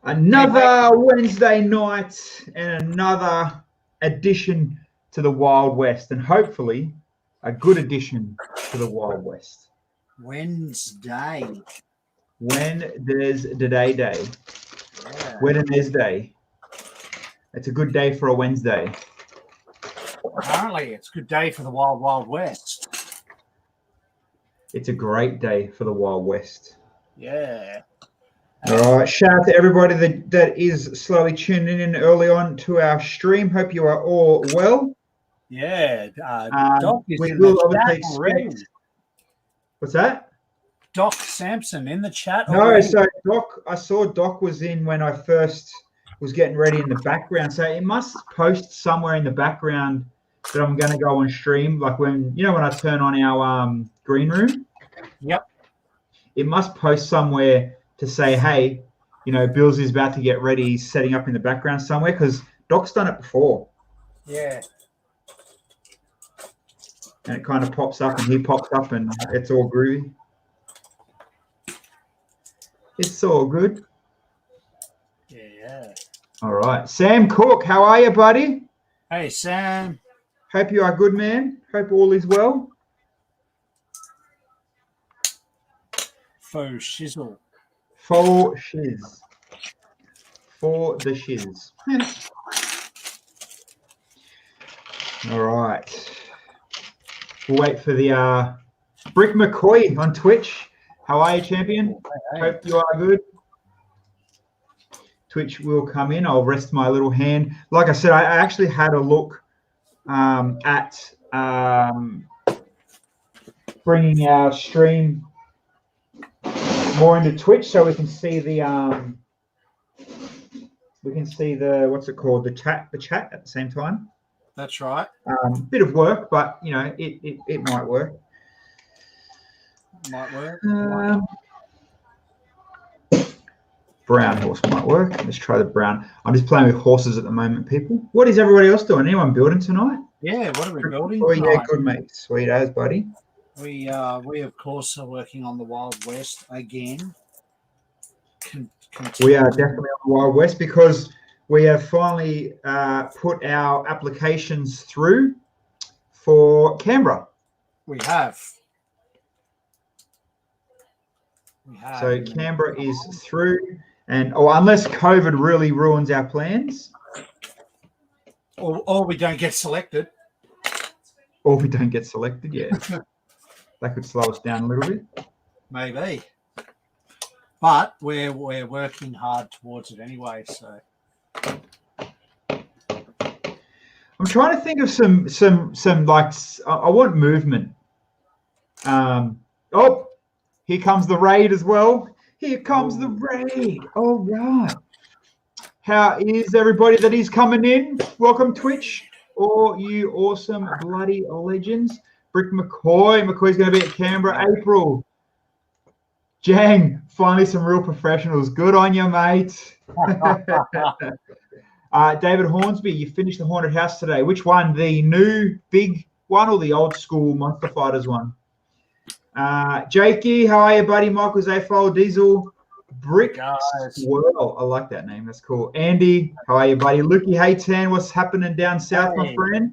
Another Wednesday night and another addition to the Wild West, and hopefully a good addition to the Wild West. Wednesday. When there's the day. Yeah. When there's day. It's a good day for a Wednesday. Apparently, it's a good day for the Wild Wild West. It's a great day for the Wild West. Yeah. All right, shout out to everybody that is slowly tuning in early on to our stream. Hope you are all well. Yeah. Doc is we in will the obviously chat already. expect. What's that? Doc Sampson in the chat No, already. so Doc, I saw Doc was in when I first was getting ready in the background. So it must post somewhere in the background that I'm going to go on stream, like when I turn on our green room. Yep. It must post somewhere to say, hey, Bills is about to get ready. He's setting up in the background somewhere because Doc's done it before. Yeah. And it kind of pops up and he pops up and it's all groovy. It's all good. Yeah. All right. Sam Cook, how are you, buddy? Hey, Sam. Hope you are good, man. Hope all is well. Faux shizzle. For shiz. For the shiz. All right. We'll wait for the Brick McCoy on Twitch. How are you, champion? Hey. Hope you are good. Twitch will come in. I'll rest my little hand. Like I said, I actually had a look at bringing our stream more into Twitch so we can see the what's it called, the chat at the same time. That's right. Bit of work, but it might work. Might work. Brown horse might work. Let's try the brown. I'm just playing with horses at the moment, people. What is everybody else doing? Anyone building tonight? Yeah, what are we building Oh, tonight? yeah, good, mate. Sweet as, buddy. We of course are working on the Wild West again. We are definitely on the Wild West because we have finally put our applications through for Canberra. We have. So Canberra is through, and unless COVID really ruins our plans, or we don't get selected. Or we don't get selected, yeah. That could slow us down a little bit. Maybe. But we're working hard towards it anyway, so. I'm trying to think of some like, I want movement. Oh, here comes the raid as well. Here comes the raid. All right. How is everybody that is coming in? Welcome, Twitch. All you awesome bloody legends. Brick McCoy. McCoy's going to be at Canberra, April. Jang, finally some real professionals. Good on you, mate. David Hornsby, you finished the Haunted House today. Which one? The new big one or the old school Monster Fighters one? Jakey, how are you, buddy? Michael Zafol, Diesel, Brick Swirl. I like that name. That's cool. Andy, how are you, buddy? Lukey, hey, Tan, what's happening down south, my friend?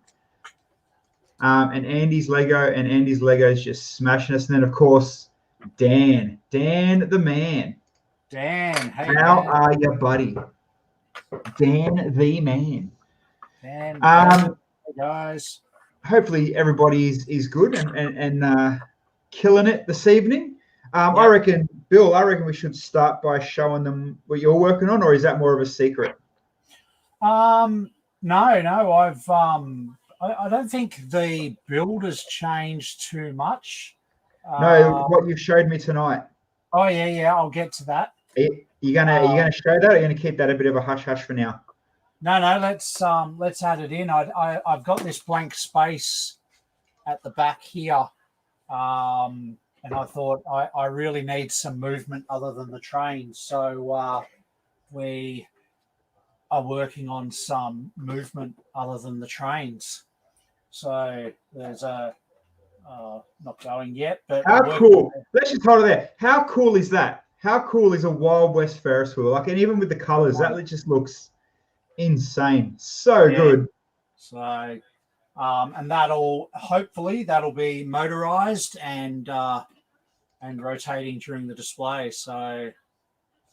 And Andy's Lego is just smashing us. And then, of course, Dan the man. Dan, hey, how are you, buddy? Dan the man. Dan, hey guys. Hopefully everybody is good and killing it this evening. I reckon, Bill, we should start by showing them what you're working on, or is that more of a secret? No, I've I don't think the build has changed too much. No, what you've showed me tonight. Oh yeah, I'll get to that. Are you gonna show that, or are you gonna keep that a bit of a hush for now? No, let's add it in. I've got this blank space at the back here, and I thought I really need some movement other than the train. So we are working on some movement other than the trains. So there's not going yet, but how cool. Let's just hold it there. How cool is that? how cool is a Wild West Ferris wheel? Like, and even with the colors, that just looks insane. So good. So, and hopefully that'll be motorized and rotating during the display. So,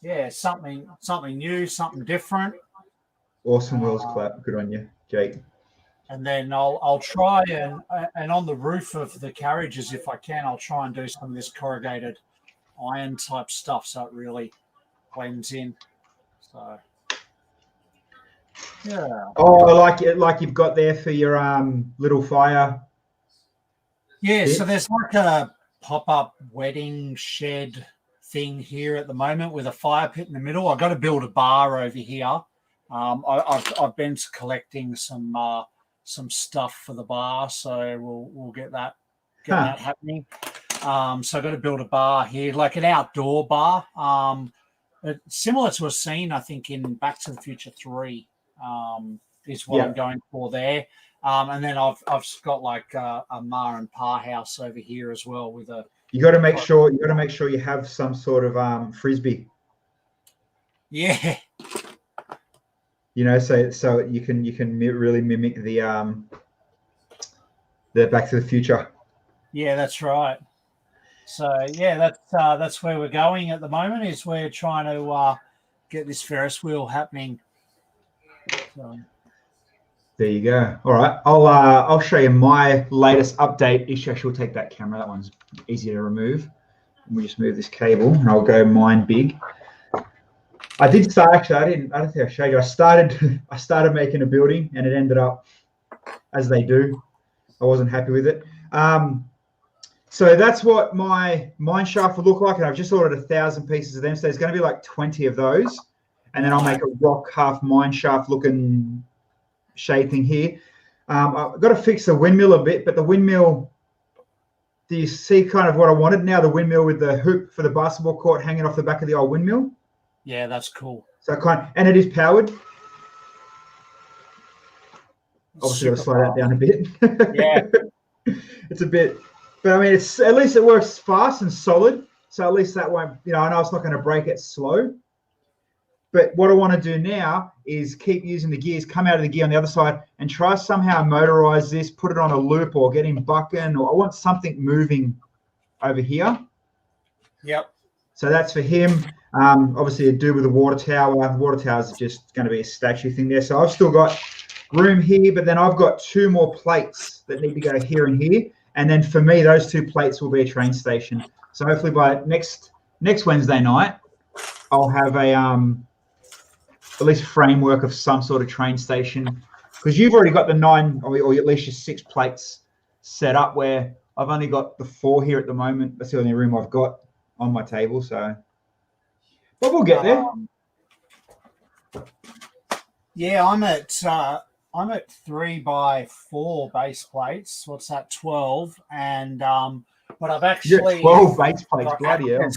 yeah, something new, something different. Awesome wheels, clap. Good on you, Jake. And then I'll try and on the roof of the carriages, if I can, I'll try and do some of this corrugated iron type stuff so it really blends in. So yeah. Oh, like you've got there for your little fire. Yeah, so there's like a pop-up wedding shed thing here at the moment with a fire pit in the middle. I've got to build a bar over here. I've been collecting some stuff for the bar, so we'll get that happening. So I've got to build a bar here, like an outdoor bar, similar to a scene I think in Back to the Future 3 is what I'm going for there. And then I've got like a ma and pa house over here as well with a. You got to make sure you have some sort of frisbee. Yeah. You know, so you can really mimic the Back to the Future. Yeah, that's right. So yeah, that's where we're going at the moment. Is we're trying to get this Ferris wheel happening. So. There you go. All right, I'll show you my latest update. Isha, will take that camera. That one's easier to remove. We just move this cable, and I'll go mine big. I did start. Actually, I don't think I showed you. I started making a building, and it ended up as they do. I wasn't happy with it. So that's what my mine shaft will look like, and I've just ordered 1,000 pieces of them. So there's going to be like 20 of those, and then I'll make a rock half mine shaft looking shade thing here. I've got to fix the windmill a bit, but the windmill, do you see kind of what I wanted now? The windmill with the hoop for the basketball court hanging off the back of the old windmill. Yeah, that's cool. So and it is powered. Obviously, I'll slow that down a bit. Yeah, it's a bit, but I mean, it's at least it works fast and solid. So at least that won't, I know it's not going to break it slow. But what I want to do now is keep using the gears, come out of the gear on the other side, and try somehow motorize this, put it on a loop, or get him bucking, or I want something moving over here. Yep. So that's for him. Obviously, to do with the water tower. The water tower is just going to be a statue thing there. So I've still got room here, but then I've got 2 more plates that need to go here and here. And then for me, those 2 plates will be a train station. So hopefully by next Wednesday night, I'll have a at least framework of some sort of train station, because you've already got the 9 or at least your 6 plates set up, where I've only got the 4 here at the moment. That's the only room I've got on my table. So, but we'll get there. Yeah, I'm at 3x4 base plates. What's that? 12, and but I've actually 12 base plates. Bloody hell.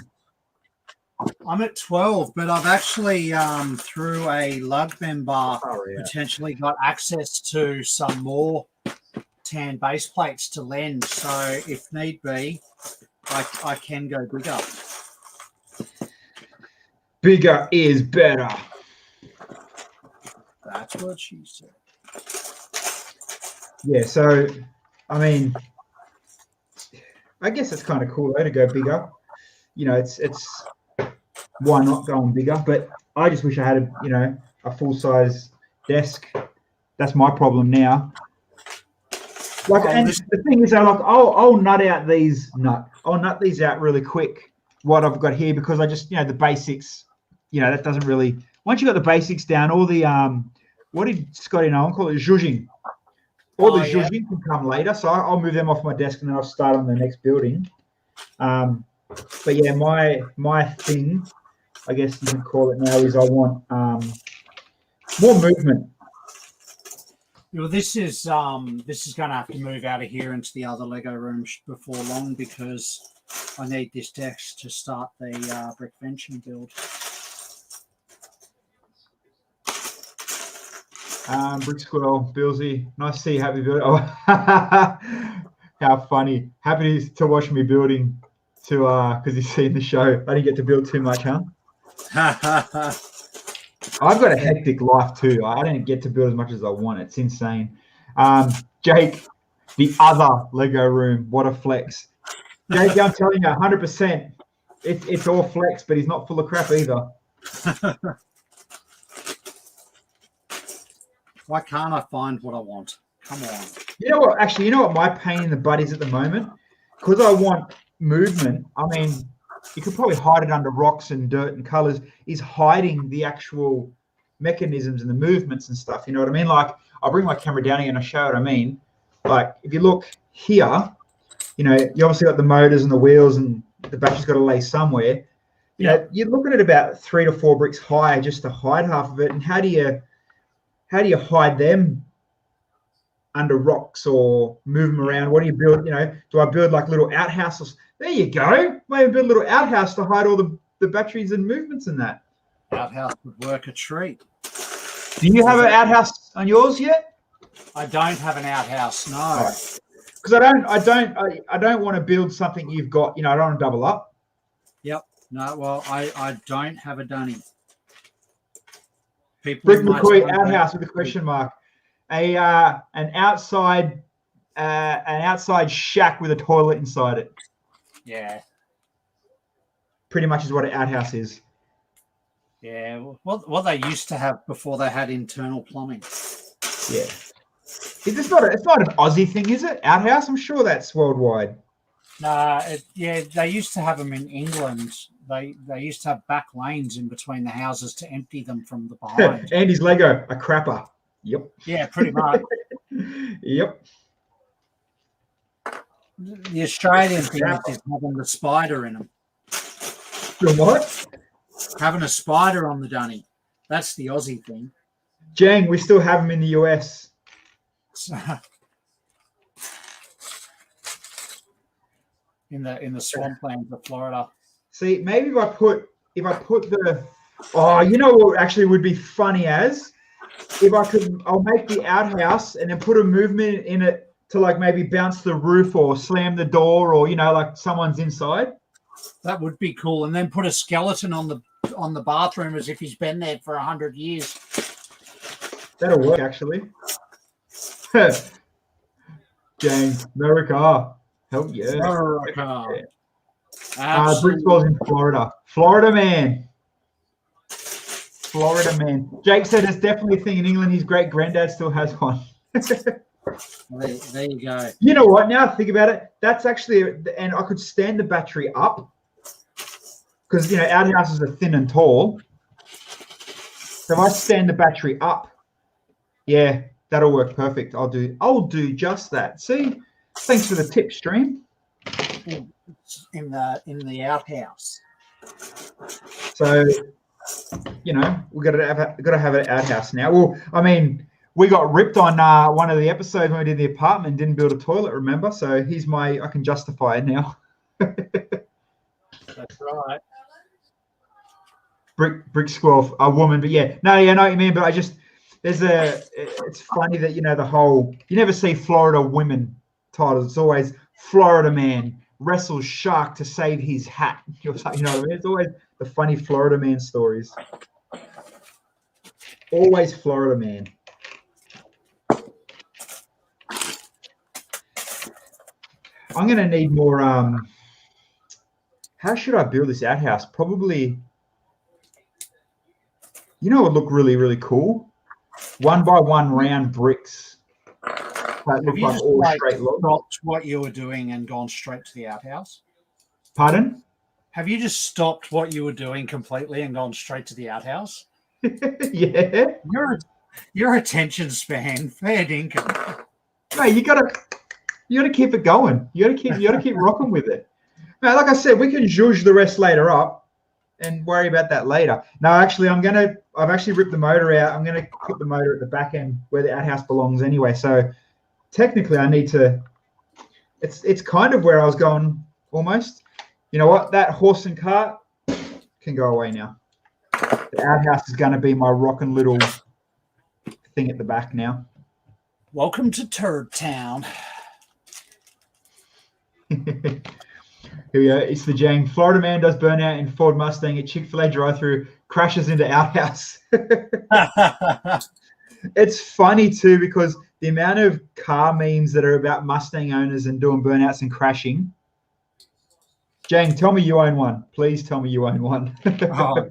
I'm at 12, but I've actually through a lug member potentially got access to some more tan base plates to lend. So if need be, I can go bigger. Bigger is better. That's what she said. Yeah, so I mean, I guess it's kind of cool though to go bigger. It's why not going bigger? But I just wish I had a full size desk. That's my problem now. The thing is, I'll nut these out really quick. What I've got here, because I just the basics. That doesn't really. Once you got the basics down, all the what did Scotty Nolan call it? Zhuzhing. All the zhuzhing can come later, so I'll move them off my desk and then I'll start on the next building. But yeah, my thing, I guess you can call it now, is I want more movement. Well, this is going to have to move out of here into the other Lego room before long, because I need this desk to start the brick benching build. Brick Squirrel, Billsy, nice to see you. Happy building. Oh, how funny. Happy to watch me building. to because you've seen the show. I didn't get to build too much, huh? I've got a hectic life too. I don't get to build as much as I want. It's insane. Jake, the other Lego room, what a flex. Jake, I'm telling you, 100%. It's all flex, but he's not full of crap either. Why can't I find what I want? Come on. You know what? Actually, you know what my pain in the butt is at the moment? Because I want movement. I mean, you could probably hide it under rocks and dirt and colors. Is hiding the actual mechanisms and the movements and stuff. You know what I mean? Like, I'll bring my camera down here and I'll show what I mean. Like, if you look here, you know, you obviously got the motors and the wheels and the battery's got to lay somewhere. You know, you're looking at about 3 to 4 bricks high just to hide half of it. And how do you hide them under rocks or move them around? What do you build? You know, do I build like little outhouses? There you go. Maybe build a little outhouse to hide all the batteries and movements in that. Outhouse would work a treat. Do you have an outhouse on yours yet? I don't have an outhouse, no. Because I don't want to build something you've got. You know, I don't want to double up. Yep. No. Well, I don't have a dunny. Brick McCoy outhouse with a question mark. An outside shack with a toilet inside it. Yeah. Pretty much is what an outhouse is. Yeah. What they used to have before they had internal plumbing. Yeah. It's not an Aussie thing, is it? Outhouse? I'm sure that's worldwide. No, they used to have them in England. They used to have back lanes in between the houses to empty them from the behind. Andy's Lego, a crapper. Yep. Yeah, pretty much. Yep. The Australian thing is having the spider in them. The what? Having a spider on the dunny. That's the Aussie thing. Jang, we still have them in the US. In the swamplands of Florida. See, maybe if I put the you know what actually would be funny as if I'll make the outhouse and then put a movement in it to like maybe bounce the roof or slam the door or, you know, like someone's inside. That would be cool. And then put a skeleton on the bathroom as if he's been there for 100 years. That'll work actually. James, America. Hell yeah. America. Brixwell's in Florida. Florida man. Jake said it's definitely a thing in England. His great granddad still has one. There you go. You know what? Now I think about it, that's actually, and I could stand the battery up because, you know, outhouses are thin and tall. So if I stand the battery up, yeah, that'll work perfect. I'll do just that. See, thanks for the tip, Stream. In the outhouse. So, you know, we got to have an outhouse now. Well, I mean, we got ripped on one of the episodes when we did the apartment, didn't build a toilet, remember? So I can justify it now. That's right. Brick squirrel, a woman, but yeah, no, yeah, I know what you mean. But it's funny that, you know, the whole, you never see Florida women titles. It's always Florida man wrestles shark to save his hat. You know what I mean? It's always the funny Florida man stories. Always Florida man. I'm going to need more. How should I build this outhouse? Probably, you know, it would look really, really cool. 1x1 round bricks. That look like all straight logs. Stopped what you were doing and gone straight to the outhouse? Pardon? Have you just stopped what you were doing completely and gone straight to the outhouse? Yeah. Your attention span, fair dinkum. No, you gotta keep it going. You gotta keep rocking with it. Now, like I said, we can zhuzh the rest later up and worry about that later. No, actually, I've actually ripped the motor out. I'm gonna put the motor at the back end where the outhouse belongs anyway. So technically I need to, it's kind of where I was going almost. You know what? That horse and cart can go away now. The outhouse is going to be my rockin' little thing at the back now. Welcome to Turd Town. Here we go. It's the Jang. Florida man does burnout in Ford Mustang at Chick-fil-A drive-through, crashes into outhouse. It's funny too because the amount of car memes that are about Mustang owners and doing burnouts and crashing. Jang, tell me you own one. Please tell me you own one. Oh.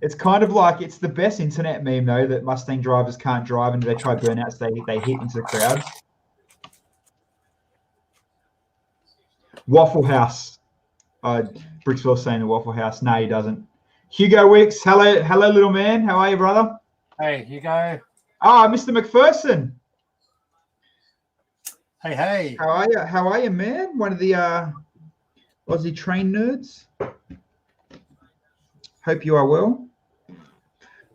It's kind of like it's the best internet meme though that Mustang drivers can't drive and they try burnouts, they hit into the crowds. Waffle House. Bricksville saying the Waffle House. No, he doesn't. Hugo Wicks. Hello, little man. How are you, brother? Hey, Hugo. Ah, Mr. McPherson. Hey. How are you, man? One of the Aussie train nerds. Hope you are well.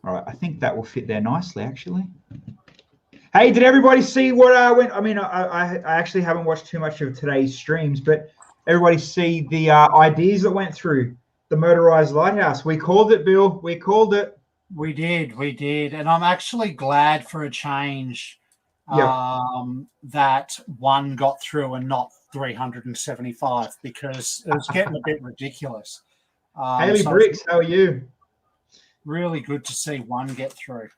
All right, I think that will fit there nicely, actually. Hey, did everybody see what went? I mean, I actually haven't watched too much of today's streams, but everybody see the ideas that went through the motorized lighthouse. We called it, Bill. We called it. We did. And I'm actually glad for a change that one got through and not 375 because it was getting a bit ridiculous. Haley Bricks, how are you? Really good to see one get through.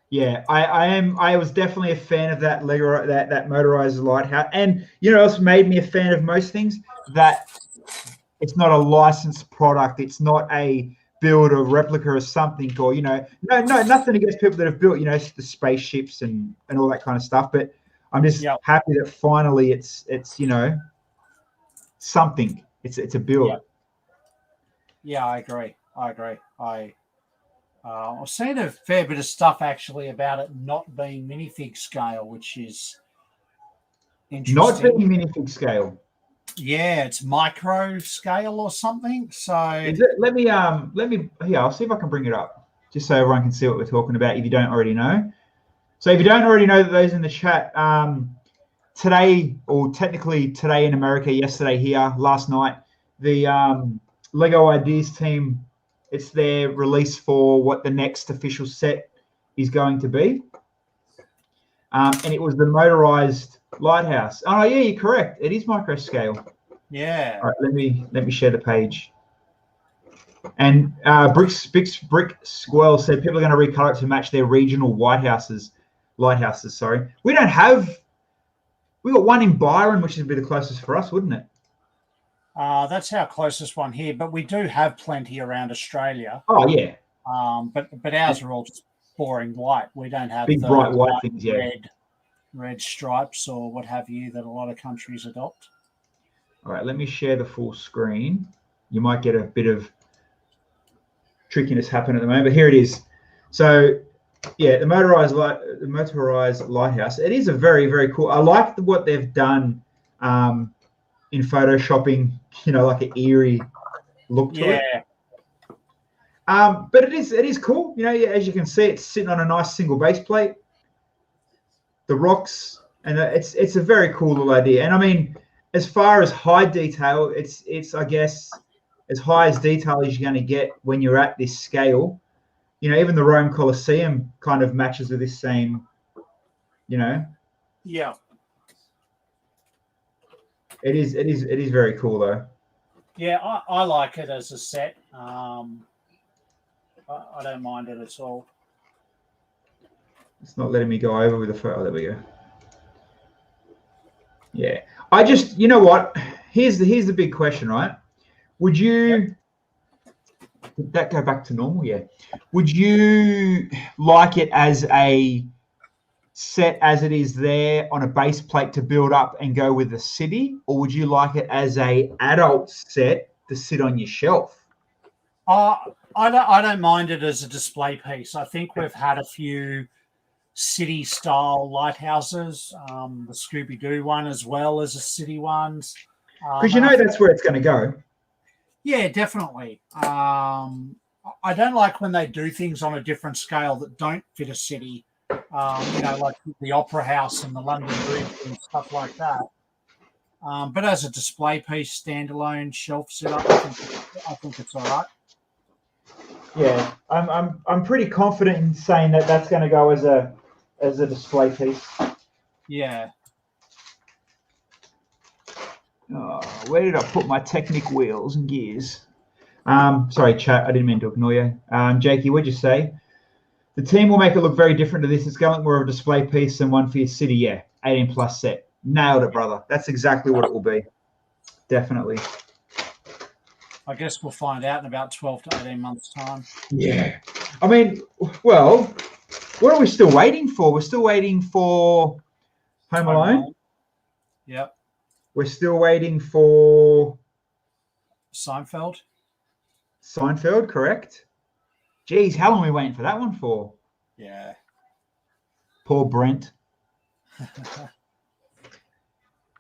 Yeah, I was definitely a fan of that Lego, that motorized lighthouse. And you know, else made me a fan of most things, that it's not a licensed product. It's not a build or replica or something, or no, nothing against people that have built, the spaceships and all that kind of stuff. But I'm just happy that finally it's something. It's a build. Yeah, I agree. I've seen a fair bit of stuff actually about it not being minifig scale, which is interesting. Not being minifig scale. Yeah, it's micro scale or something. So is it? Let me here, I'll see if I can bring it up just so everyone can see what we're talking about if you don't already know. So if you don't already know, those in the chat, today, or technically today in America, yesterday here, last night, the Lego Ideas team, it's their release for what the next official set is going to be. And it was the motorized lighthouse. Oh yeah, you're correct. It is micro scale. Yeah. All right, let me share the page. And Brick Squirrel said people are going to recolor it to match their regional lighthouses. Sorry, we don't have. We got one in Byron, which would be the closest for us, wouldn't it? That's our closest one here, but we do have plenty around Australia. Oh yeah. But ours are all just boring white. We don't have big bright white things. Yeah. Red stripes or what have you that a lot of countries adopt. All right, let me share the full screen. You might get a bit of trickiness happen at the moment, but here it is. So yeah, the motorized lighthouse. It is a very, very cool. I like what they've done in photoshopping, like an eerie look to it. But it is cool. As you can see, it's sitting on a nice single base plate. The rocks, and it's a very cool little idea. And I mean, as far as high detail, it's I guess as high as detail as you're going to get when you're at this scale. Even the Rome Colosseum kind of matches with this same, Yeah. It is very cool though. Yeah, I like it as a set. I don't mind it at all. It's not letting me go over with the photo. There we go. Yeah, I just, you know what? Here's the big question, right? Would you? Did that go back to normal? Yeah. Would you like it as a set as it is there on a base plate to build up and go with the city, or would you like it as a adult set to sit on your shelf? I don't mind it as a display piece. I think we've had a few city style lighthouses, the Scooby-Doo one as well as a city ones. Because that's where it's going to go. Yeah, definitely. I don't like when they do things on a different scale that don't fit a city. Like the Opera House and the London Bridge and stuff like that. But as a display piece, standalone shelf setup, I think it's all right. Yeah, I'm pretty confident in saying that that's going to go as a display piece. Yeah. Oh, where did I put my Technic wheels and gears? Sorry, chat. I didn't mean to ignore you. Jakey, what'd you say? The team will make it look very different to this. It's going to look more of a display piece than one for your city. Yeah, 18 plus set. Nailed it, brother. That's exactly what it will be. Definitely. I guess we'll find out in about 12 to 18 months' time. Yeah. I mean, well, what are we still waiting for? We're still waiting for Home Alone. Yep. We're still waiting for Seinfeld, correct? Geez, how long are we waiting for that one for? Yeah. Poor Brent.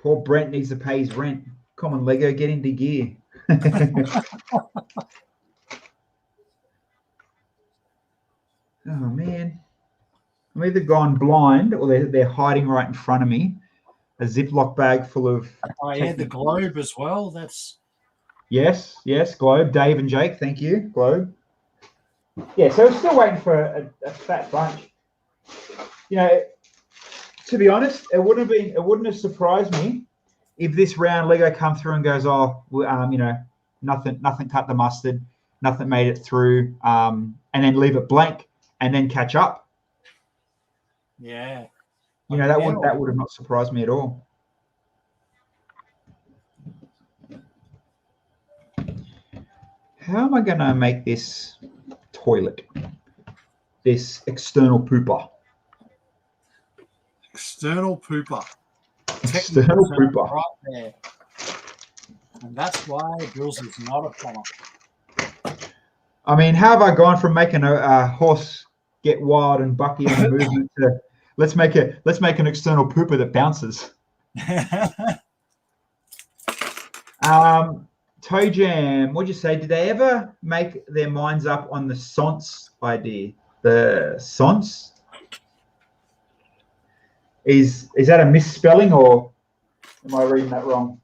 Poor Brent needs to pay his rent. Come on, Lego, get into gear. Oh, man. I'm either gone blind or they're hiding right in front of me. A Ziploc bag full of... Oh, yeah, the globe as well. That's... Yes, Globe. Dave and Jake, thank you, Globe. Yeah, so we're still waiting for a fat bunch. You know, to be honest, it wouldn't have surprised me if this round Lego come through and goes, you know, nothing cut the mustard, nothing made it through, and then leave it blank and then catch up. Yeah. You know, that would have not surprised me at all. How am I going to make this toilet? This external pooper. External pooper. External pooper. Right there. And that's why Jules is not a plumber. I mean, how have I gone from making a horse get wild and bucky on the movement to let's make an external pooper that bounces? Toe Jam, what'd you say? Did they ever make their minds up on the Sonce idea? The Sonce? Is that a misspelling or am I reading that wrong?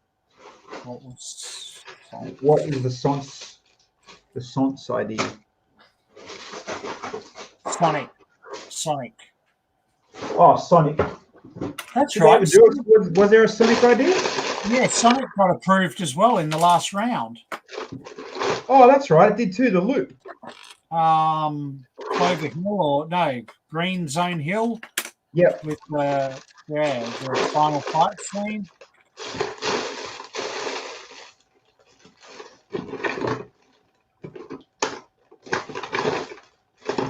What is the Sonce? The Sonce idea? Sonic. Oh, Sonic. That's right. Was there a Sonic idea? Yeah, Sonic got approved as well in the last round. Oh, that's right. It did too, the loop. Clover Hill or no, Green Zone Hill. Yep. With the final fight scene.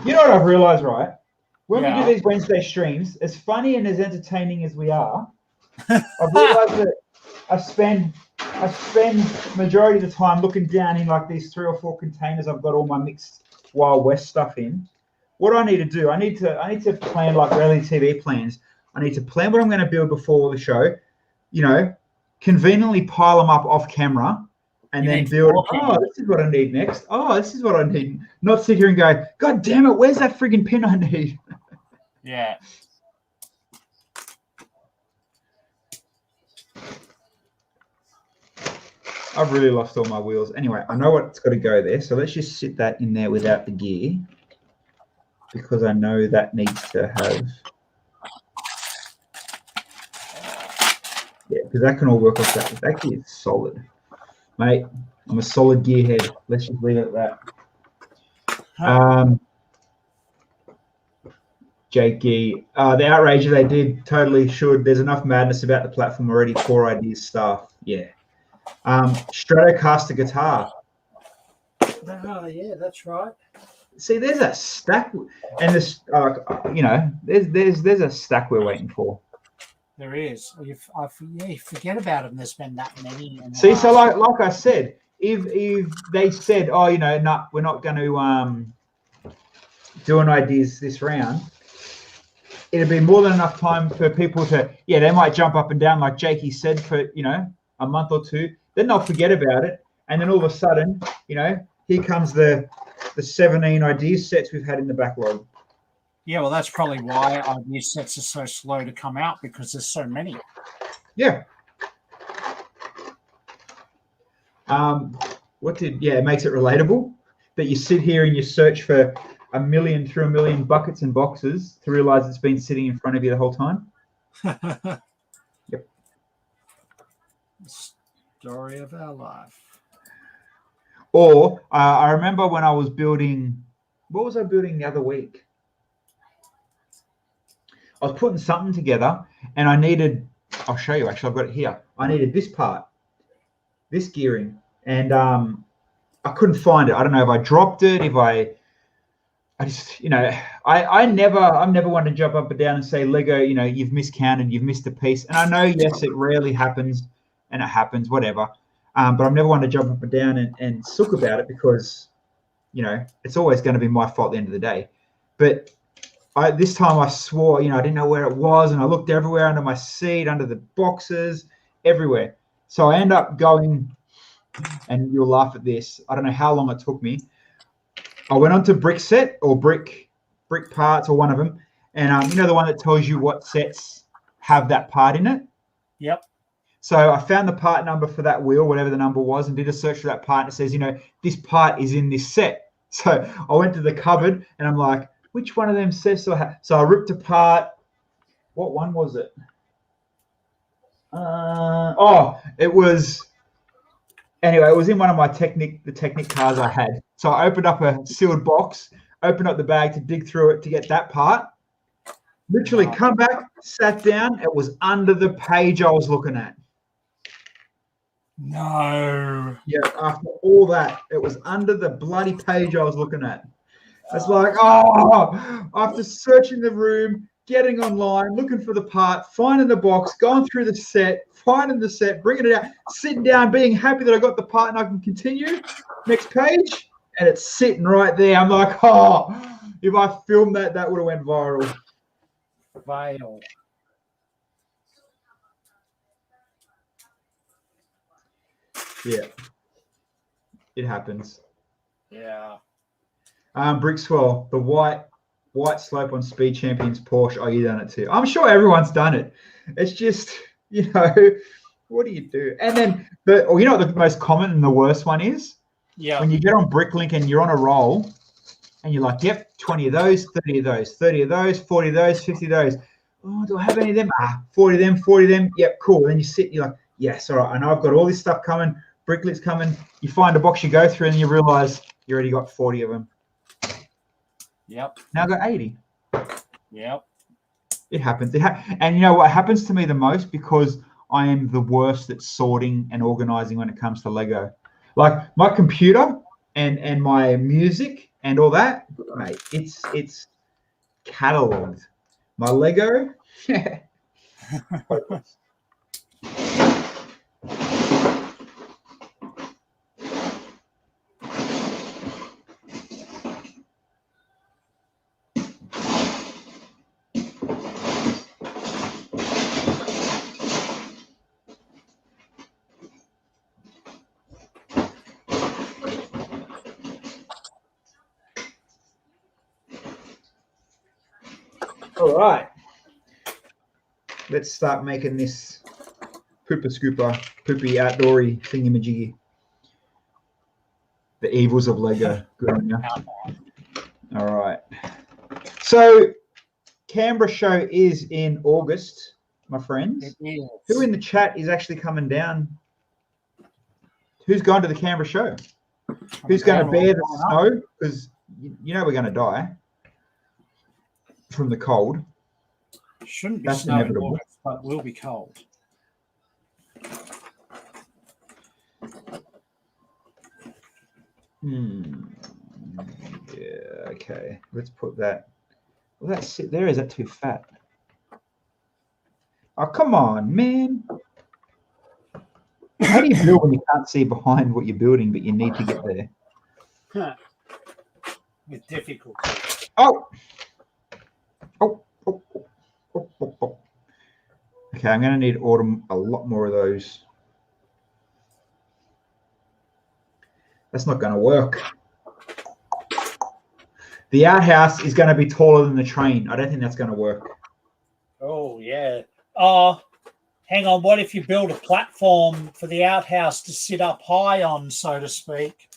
You know what I've realized, right? When we do these Wednesday streams, as funny and as entertaining as we are, I've realized that I spend majority of the time looking down in like these 3 or 4 containers I've got all my mixed Wild West stuff in. What I need to do, I need to plan like reality TV plans. I need to plan what I'm going to build before the show, you know, conveniently pile them up off camera and then build, this is what I need next. Oh, this is what I need. Not sit here and go, God damn it, where's that friggin' pin I need? Yeah. I've really lost all my wheels. Anyway, I know what's got to go there. So let's just sit that in there without the gear because I know that needs to have... Yeah, because that can all work off that. That gear is solid. Mate, I'm a solid gearhead. Let's just leave it at that. Jakey, the outrage they did totally should. There's enough madness about the platform already. 4 ideas staff. Yeah. Stratocaster guitar. Oh, yeah, that's right. See, there's a stack, and this, you know, there's a stack we're waiting for. There is. You forget about them. There's been that many. See, so like I said, if they said, oh, you know, no, we're not going to do an ideas this round, it'd be more than enough time for people to, yeah, they might jump up and down like Jakey said for, you know, a month or 2. Then they'll forget about it, and then all of a sudden, you know, here comes the 17 idea sets we've had in the backlog. Yeah, well, that's probably why idea sets are so slow to come out because there's so many. Yeah. It makes it relatable that you sit here and you search for a million buckets and boxes to realize it's been sitting in front of you the whole time. Yep. Story of our life. Or I remember when I was building, what was I building the other week? I was putting something together and I needed, I'll show you actually, I've got it here. I needed this part, this gearing, and I couldn't find it. I don't know if I dropped it, if I just, I'm never one to jump up and down and say, Lego, you've miscounted, you've missed a piece. And I know, yes, it rarely happens and it happens, whatever. But I'm never one to jump up and down and sook about it because, it's always going to be my fault at the end of the day. But this time I swore, I didn't know where it was. And I looked everywhere, under my seat, under the boxes, everywhere. So I end up going, and you'll laugh at this, I don't know how long it took me. I went on to brick set or brick parts or one of them. And the one that tells you what sets have that part in it? Yep. So I found the part number for that wheel, whatever the number was, and did a search for that part. And it says, this part is in this set. So I went to the cupboard and I'm like, which one of them sets do I have? So I ripped apart. What one was it? It was in one of my the Technic cars I had. So I opened up a sealed box, opened up the bag to dig through it to get that part. Literally come back, sat down. It was under the page I was looking at. No. Yeah, after all that, it was under the bloody page I was looking at. It's like, after searching the room, getting online, looking for the part, finding the box, going through the set, finding the set, bringing it out, sitting down, being happy that I got the part and I can continue. Next page, and it's sitting right there. I'm like, if I filmed that, that would have went viral. Fail. Yeah, it happens. Yeah. Brixwell, the white slope on Speed Champions Porsche. Oh, you done it too. I'm sure everyone's done it. It's just, what do you do? And then what the most common and the worst one is? Yeah. When you get on Bricklink and you're on a roll and you're like, yep, 20 of those, 30 of those, 30 of those, 40 of those, 50 of those. Oh, do I have any of them? 40 of them, 40 of them. Yep, cool. Then you sit, you're like, yes, all right. I know I've got all this stuff coming. Bricklink's coming. You find a box you go through and you realize you already got 40 of them. Yep. Now I've got 80. Yep. It happens. And you know what happens to me the most, because I am the worst at sorting and organizing when it comes to Lego. Like my computer and my music and all that, mate, it's cataloged. My Lego, yeah. All right, let's start making this poopy outdoory thingamajiggy. The evils of Lego. Good on you. All right. So, Canberra show is in August, my friends. Who in the chat is actually coming down? Who's going to the Canberra show? Who's going to bear the snow? Because we're going to die from the cold. Shouldn't be That's snowing, inevitable, but it will be cold. Yeah, okay. Let's put that. Will that sit there? Is that too fat? Oh, come on, man. How do you build when you can't see behind what you're building, but you need to get there? With difficulty. Oh. Okay, I'm going to need a lot more of those. That's not going to work. The outhouse is going to be taller than the train. I don't think that's going to work. Oh, yeah. Hang on. What if you build a platform for the outhouse to sit up high on, so to speak?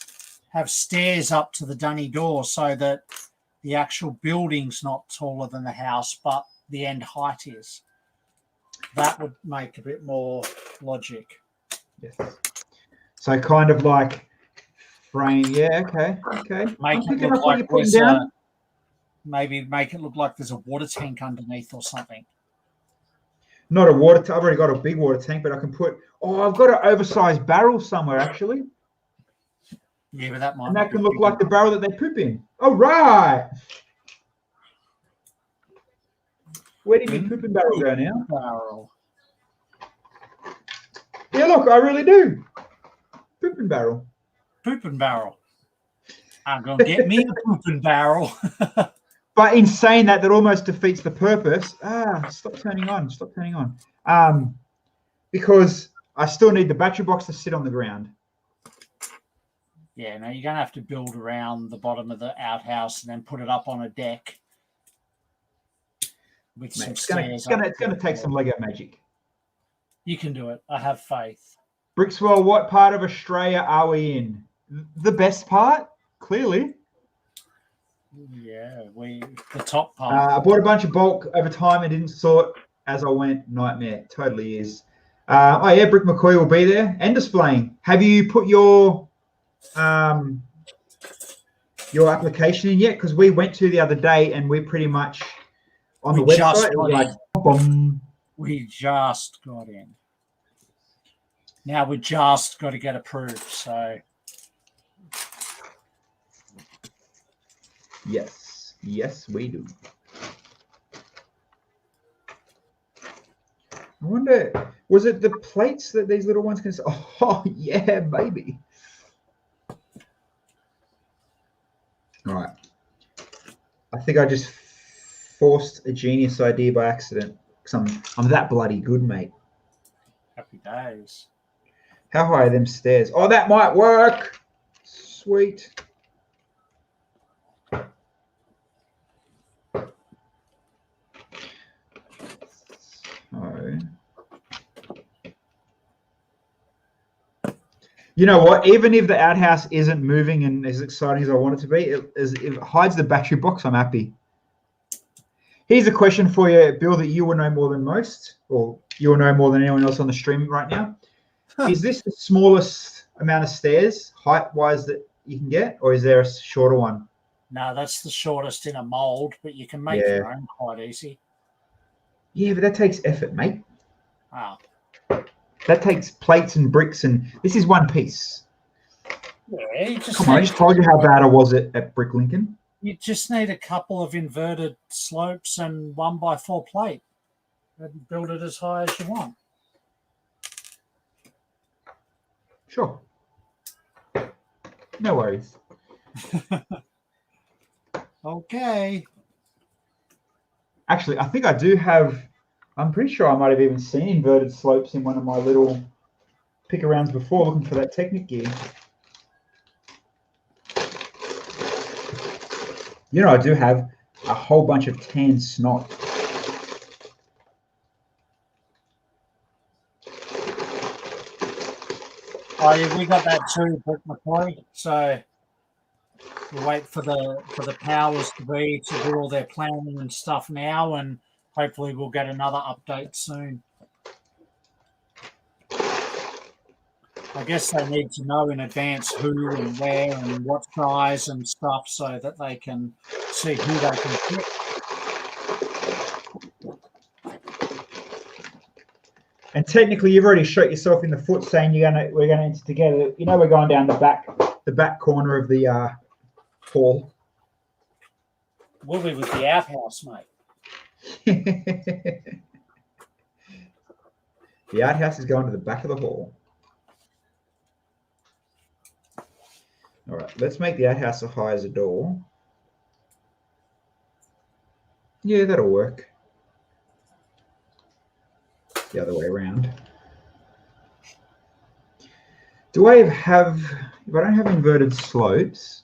Have stairs up to the dunny door so that the actual building's not taller than the house, but the end height is. That would make a bit more logic. Yes. So kind of like frame. Yeah, okay. Make I'm it picking look up what like you're putting there's down. maybe make it look like there's a water tank underneath or something. Not a water tank. I've already got a big water tank, but I can put. Oh, I've got an oversized barrel somewhere actually, Yeah, but that might and not that be can look big like the enough. barrel that they poop in. All right. Where did my pooping barrel go now? Barrel. Yeah, look, I really do. Pooping barrel. Pooping barrel. I'm gonna get me a pooping barrel. But in saying that, that almost defeats the purpose. Stop turning on. Because I still need the battery box to sit on the ground. Yeah, no, you're gonna have to build around the bottom of the outhouse and then put it up on a deck with some stairs. It's gonna take some Lego magic. You can do it. I have faith. Brixwell, what part of Australia are we in? The best part, clearly. Yeah, the top part. I bought a bunch of bulk over time and didn't sort as I went. Nightmare, totally is. Oh yeah, Brick McCoy will be there and displaying. Have you put your application in yet? Because we went to the other day and we're pretty much on the website. It was like, boom. We just got in. Now we just got to get approved. So yes, we do. I wonder, was it the plates that these little ones can? Oh yeah, baby. All right. I think I just forced a genius idea by accident because I'm that bloody good, mate. happy days. How high are them stairs? Oh, that might work. Sweet. So, you know what? Even if the outhouse isn't moving and as exciting as I want it to be, if it hides the battery box, I'm happy. Here's a question for you, Bill, that you will know more than most, or you will know more than anyone else on the stream right now. Is this the smallest amount of stairs, height-wise, that you can get, or is there a shorter one? No, that's the shortest in a mold, but you can make your own quite easy. Yeah, but that takes effort, mate. Oh. That takes plates and bricks, and this is one piece. Yeah, you just Come on, I just told you how bad I was at Brick Lincoln. You just need a couple of inverted slopes and 1x4 plate and build it as high as you want. Sure. No worries. Okay. Actually, I think I do have, I'm pretty sure I might have even seen inverted slopes in one of my little pick-arounds before, looking for that Technic gear. You know, I do have a whole bunch of tan snot. Oh, yeah, we got that too, Brick McCoy. So we wait for the powers to be to do all their planning and stuff now, and hopefully we'll get another update soon. I guess they need to know in advance who and where and what size and stuff so that they can see who they can pick. And technically, you've already shot yourself in the foot saying we're gonna enter together. You know, we're going down the back corner of the hall. We'll be with the outhouse, mate. The outhouse is going to the back of the hall. All right, let's make the outhouse as high as a door. Yeah, that'll work. The other way around. Do I have, if I don't have inverted slopes,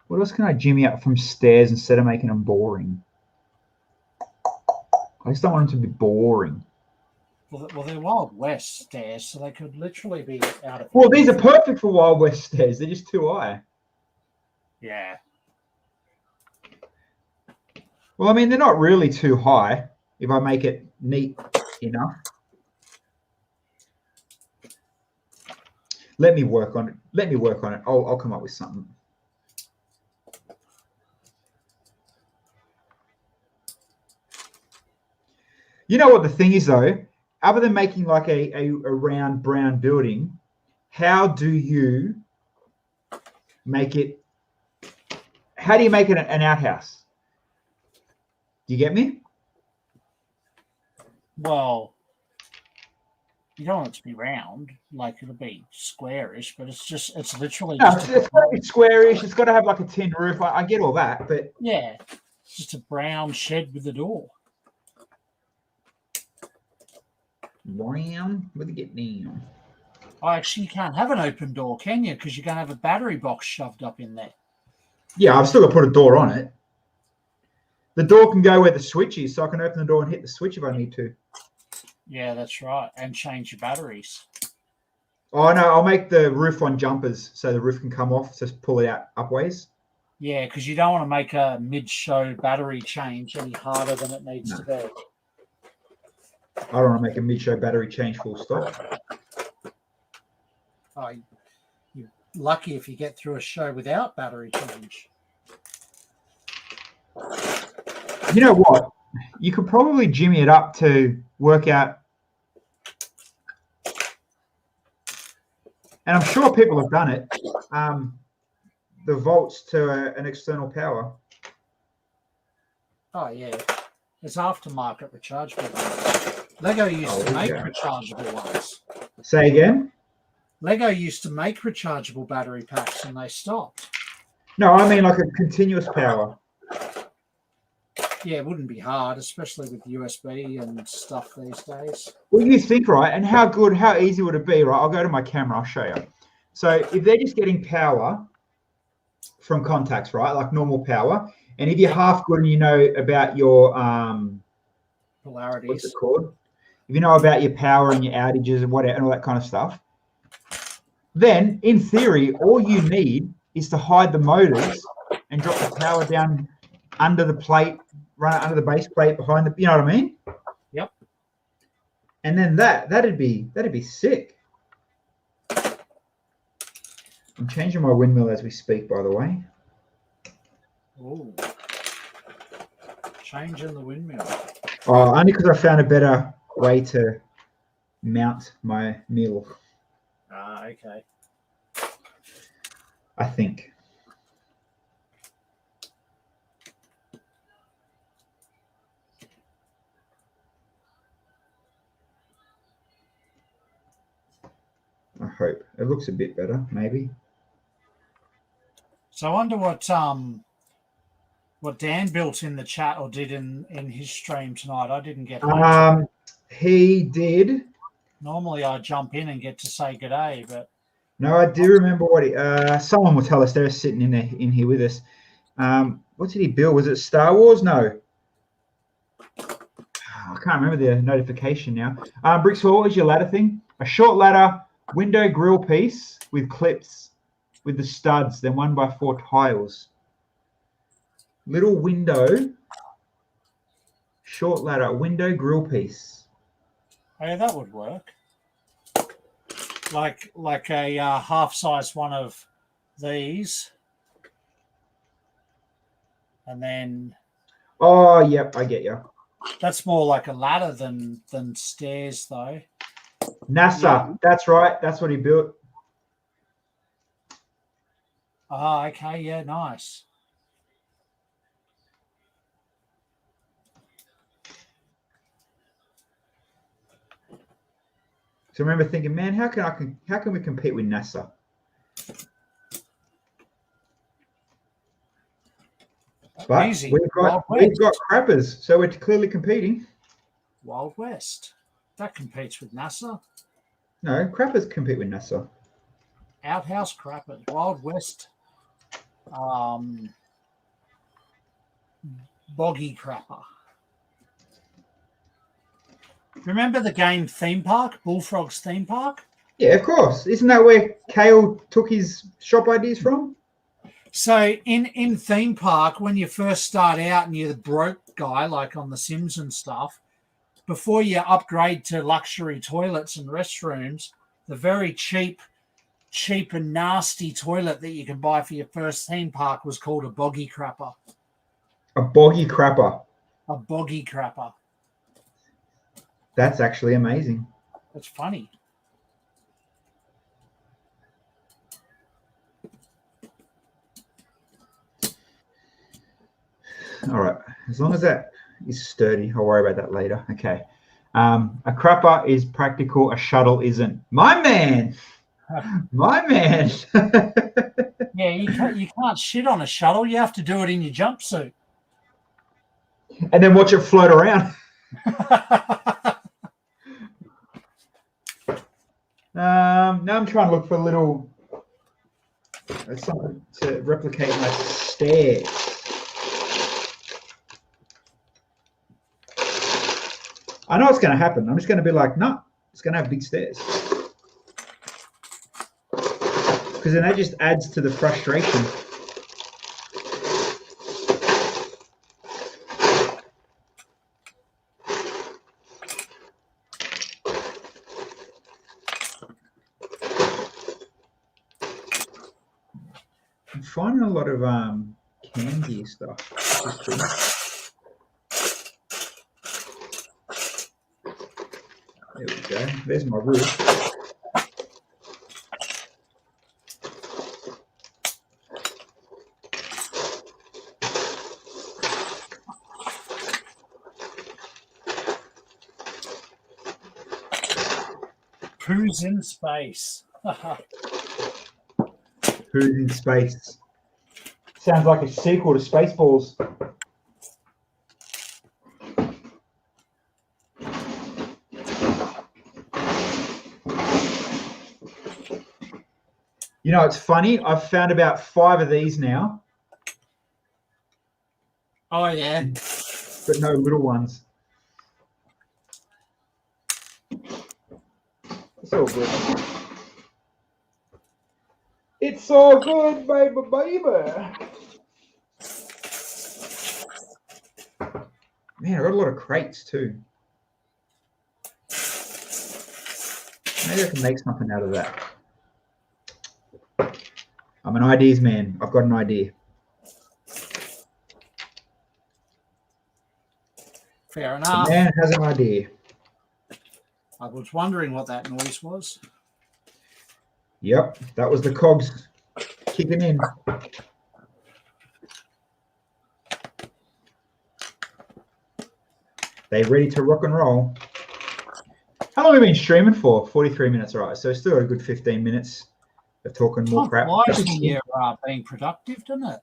what else can I jimmy up from stairs instead of making them boring? I just don't want them to be boring. Well, they're Wild West stairs, so they could literally be out of... Well, these are perfect for Wild West stairs. They're just too high. Yeah. Well, I mean, they're not really too high if I make it neat enough. Let me work on it. Let me work on it. I'll come up with something. You know what the thing is though? Other than making like a round brown building, how do you make it? How do you make it an outhouse? Do you get me? Well, you don't want it to be round, like it'll be squarish, but it's literally No, just it's got to be squarish. It's got to have like a tin roof. I get all that, but yeah, it's just a brown shed with a door. brown with a get down. Oh, actually, you can't have an open door, can you? Because you're going to have a battery box shoved up in there. Yeah, I've still got to put a door on it. The door can go where the switch is, so I can open the door and hit the switch if I need to. Yeah, that's right. And change your batteries. Oh, no, I'll make the roof on jumpers so the roof can come off, just pull it out upways. Yeah, because you don't want to make a mid-show battery change any harder than it needs to be. I don't want to make a mid-show battery change full stop. Oh, you're lucky if you get through a show without battery change. You know what? You could probably jimmy it up to work out. And I'm sure people have done it. The volts to an external power. Oh, yeah. It's aftermarket rechargeable. Lego used to make rechargeable ones. Say again? Lego used to make rechargeable battery packs and they stopped. No, I mean like a continuous power. Yeah, it wouldn't be hard, especially with USB and stuff these days. Well, you think, right? And how easy would it be, right? I'll go to my camera, I'll show you. So if they're just getting power from contacts, right? Like normal power. And if you're half good and you know about your polarities, what's it called? If you know about your power and your outages and whatever and all that kind of stuff, then in theory, all you need is to hide the motors and drop the power down under the plate, run it under the base plate behind the, you know what I mean? Yep. And then that'd be sick. I'm changing my windmill as we speak, by the way. Oh, changing the windmill. Oh, only because I found a better way to mount my mill. Ah, okay. I think. I hope. It looks a bit better, maybe. So I wonder what Dan built in the chat or did in his stream tonight. I didn't get home. He did. Normally I jump in and get to say good day, but no, I do remember what he. Someone will tell us. They're sitting in here with us. What did he build? Was it Star Wars? No. I can't remember the notification now. Bricks, what was your ladder thing? A short ladder, window grill piece with clips, with the studs, then 1x4 tiles. Little window, short ladder, window grill piece. Oh, yeah, that would work. Like a half-size one of these, and then. Oh, yep, I get you. That's more like a ladder than stairs, though. NASA, yeah. That's right. That's what he built. Oh, okay, yeah, nice. So I remember thinking, man, how can we compete with NASA? But easy. we've got crappers, so we're clearly competing. Wild West. That competes with NASA. No, crappers compete with NASA. Outhouse crappers. Wild West. Boggy crapper. Remember the game Theme Park? Bullfrog's Theme Park? Yeah, of course. Isn't that where Kale took his shop ideas from? So in Theme Park, when you first start out and you're the broke guy, like on The Sims and stuff, before you upgrade to luxury toilets and restrooms, the very cheap cheap and nasty toilet that you could buy for your first theme park was called a boggy crapper. A boggy crapper. A boggy crapper. That's actually amazing. That's funny. All right. As long as that is sturdy, I'll worry about that later. Okay. A crapper is practical. A shuttle isn't. My man. My man. Yeah, you can't shit on a shuttle. You have to do it in your jumpsuit. And then watch it float around. Now I'm trying to look for a little something to replicate my stairs. I know what's going to happen. I'm just going to be like, no, it's going to have big stairs. Because then that just adds to the frustration. I'm finding a lot of can gear stuff. There we go. There's my roof. Who's in space? Who's in space? Sounds like a sequel to Spaceballs. You know, it's funny. I've found about 5 of these now. Oh, yeah. But no little ones. It's all good. It's all good, baby, baby. Man, I got a lot of crates too. Maybe I can make something out of that. I'm an ideas man. I've got an idea. Fair enough. The man has an idea. I was wondering what that noise was. Yep, that was the cogs kicking in. They ready to rock and roll. How long have we been streaming for? 43 minutes, all right. So still a good 15 minutes of talking more crap. You're being productive, doesn't it?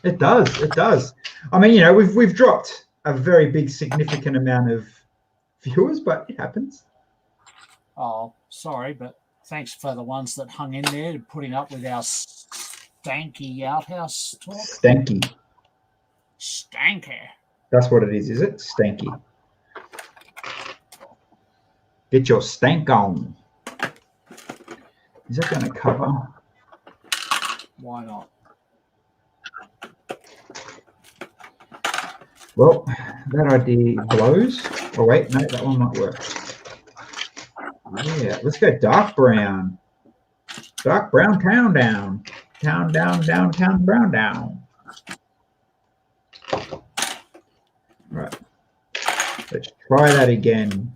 It does. It does. I mean, you know, we've dropped a very big, significant amount of viewers, but it happens. Oh, sorry, but thanks for the ones that hung in there, putting up with our stanky outhouse talk. Stanky. Stanky. That's what it is it? Stanky. Get your stank on. Is that going to cover? Why not? Well, that idea blows. Oh, wait, no, that one might work. Yeah, let's go dark brown. Dark brown town down. Town down, downtown brown down. Right. Let's try that again.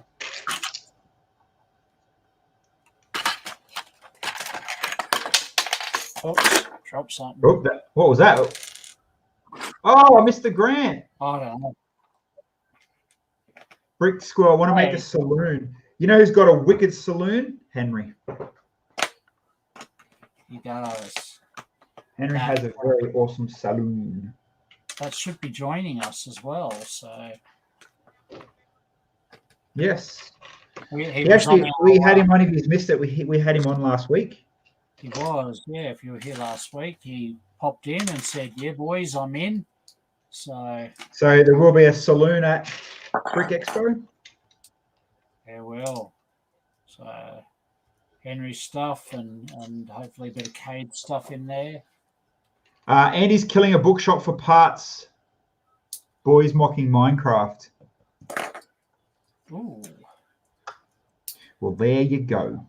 Oops, drop something. Oh, what was that? Oh, I missed the grant. I don't know. Brick Squirrel, I want to make a saloon. You know who's got a wicked saloon? Henry. He does. Henry has a very awesome saloon. That should be joining us as well. So yes, we had him on. If he's missed it, we had him on last week. He was, yeah. If you were here last week, he popped in and said, "Yeah, boys, I'm in." So there will be a saloon at Brick Expo. There will. So Henry's stuff and hopefully a bit of Cade stuff in there. Andy's killing a bookshop for parts. Boys mocking Minecraft. Ooh. Well, there you go.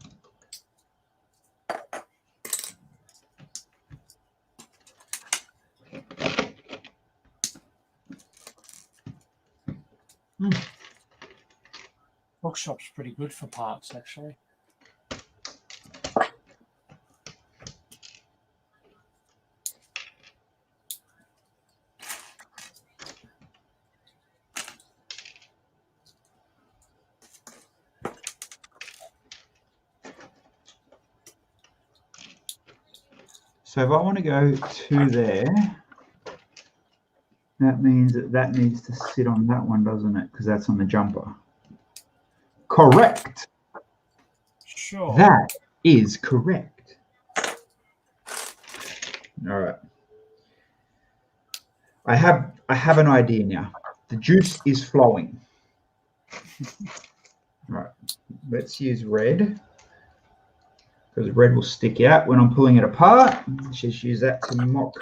Bookshop's pretty good for parts, actually. So if I want to go to there, that means that needs to sit on that one, doesn't it? Because that's on the jumper. Correct. Sure. That is correct. All right. I have an idea now. The juice is flowing. All right. Let's use red, because red will stick out when I'm pulling it apart. Let's just use that to mock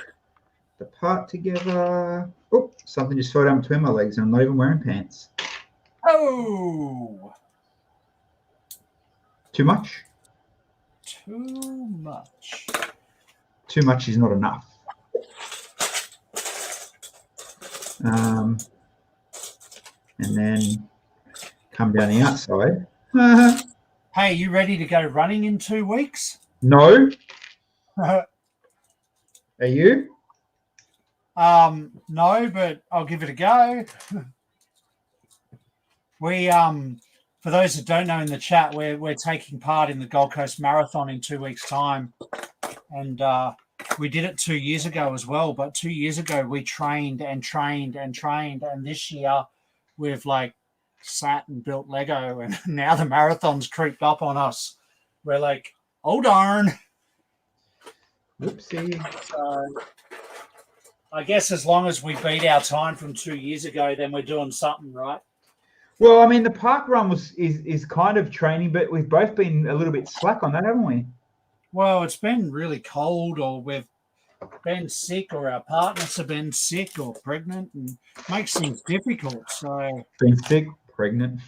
the part together. Oh, something just fell down between my legs and I'm not even wearing pants. Oh! Too much? Too much. Too much is not enough. And then come down the outside. Hey, you ready to go running in 2 weeks? No. Are you? No, but I'll give it a go. We for those that don't know in the chat, we're taking part in the Gold Coast Marathon in 2 weeks' time, and we did it 2 years ago as well. But 2 years ago we trained, and this year we've like sat and built Lego, and now the marathon's creeped up on us. We're like, oh darn. Whoopsie. So I guess as long as we beat our time from 2 years ago, then we're doing something right. Well, I mean, the park run is kind of training, but we've both been a little bit slack on that, haven't we? Well, it's been really cold, or we've been sick, or our partners have been sick or pregnant, and it makes things difficult. So Been sick, pregnant.